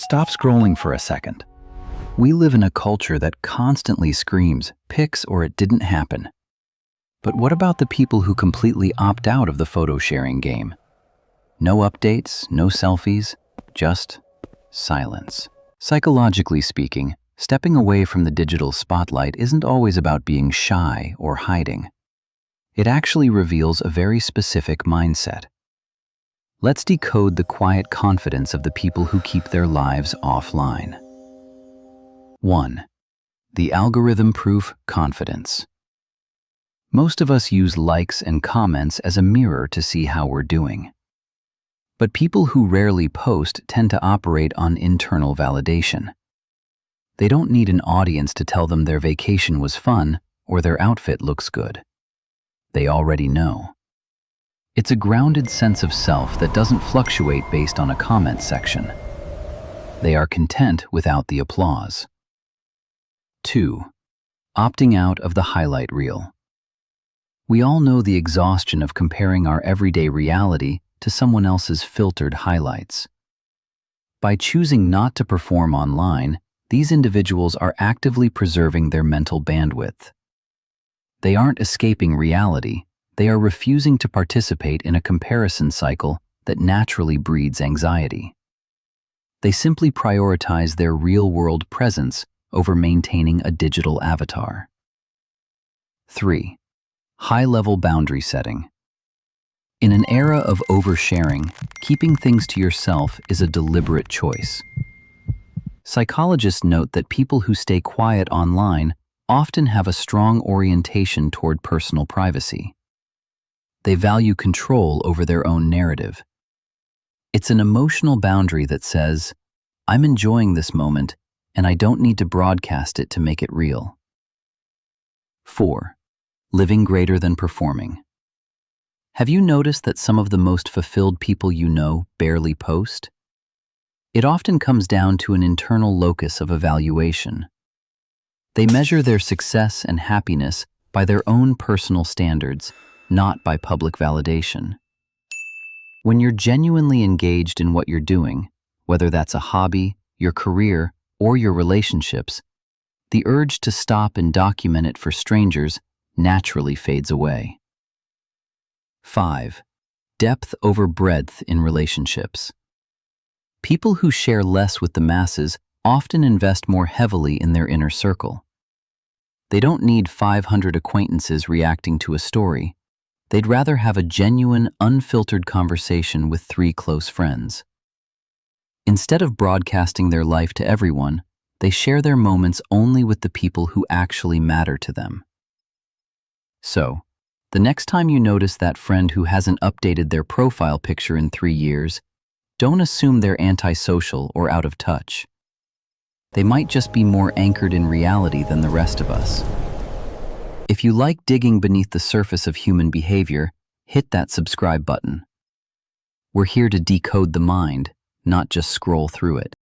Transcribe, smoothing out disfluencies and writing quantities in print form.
Stop scrolling for a second. We live in a culture that constantly screams, pics or it didn't happen. But what about the people who completely opt out of the photo sharing game? No updates, no selfies, just silence. Psychologically speaking, stepping away from the digital spotlight isn't always about being shy or hiding. It actually reveals a very specific mindset. Let's decode the quiet confidence of the people who keep their lives offline. 1. The algorithm-proof confidence. Most of us use likes and comments as a mirror to see how we're doing. But people who rarely post tend to operate on internal validation. They don't need an audience to tell them their vacation was fun or their outfit looks good. They already know. It's a grounded sense of self that doesn't fluctuate based on a comment section. They are content without the applause. 2. Opting out of the highlight reel. We all know the exhaustion of comparing our everyday reality to someone else's filtered highlights. By choosing not to perform online, these individuals are actively preserving their mental bandwidth. They aren't escaping reality, they are refusing to participate in a comparison cycle that naturally breeds anxiety. They simply prioritize their real-world presence over maintaining a digital avatar. 3. High-level boundary setting. In an era of oversharing, keeping things to yourself is a deliberate choice. Psychologists note that people who stay quiet online often have a strong orientation toward personal privacy. They value control over their own narrative. It's an emotional boundary that says, I'm enjoying this moment, and I don't need to broadcast it to make it real. 4. Living greater than performing. Have you noticed that some of the most fulfilled people you know barely post? It often comes down to an internal locus of evaluation. They measure their success and happiness by their own personal standards, not by public validation. When you're genuinely engaged in what you're doing, whether that's a hobby, your career, or your relationships, the urge to stop and document it for strangers naturally fades away. 5. Depth over breadth in relationships. People who share less with the masses often invest more heavily in their inner circle. They don't need 500 acquaintances reacting to a story. They'd rather have a genuine, unfiltered conversation with 3 close friends. Instead of broadcasting their life to everyone, they share their moments only with the people who actually matter to them. So, the next time you notice that friend who hasn't updated their profile picture in 3 years, don't assume they're antisocial or out of touch. They might just be more anchored in reality than the rest of us. If you like digging beneath the surface of human behavior, hit that subscribe button. We're here to decode the mind, not just scroll through it.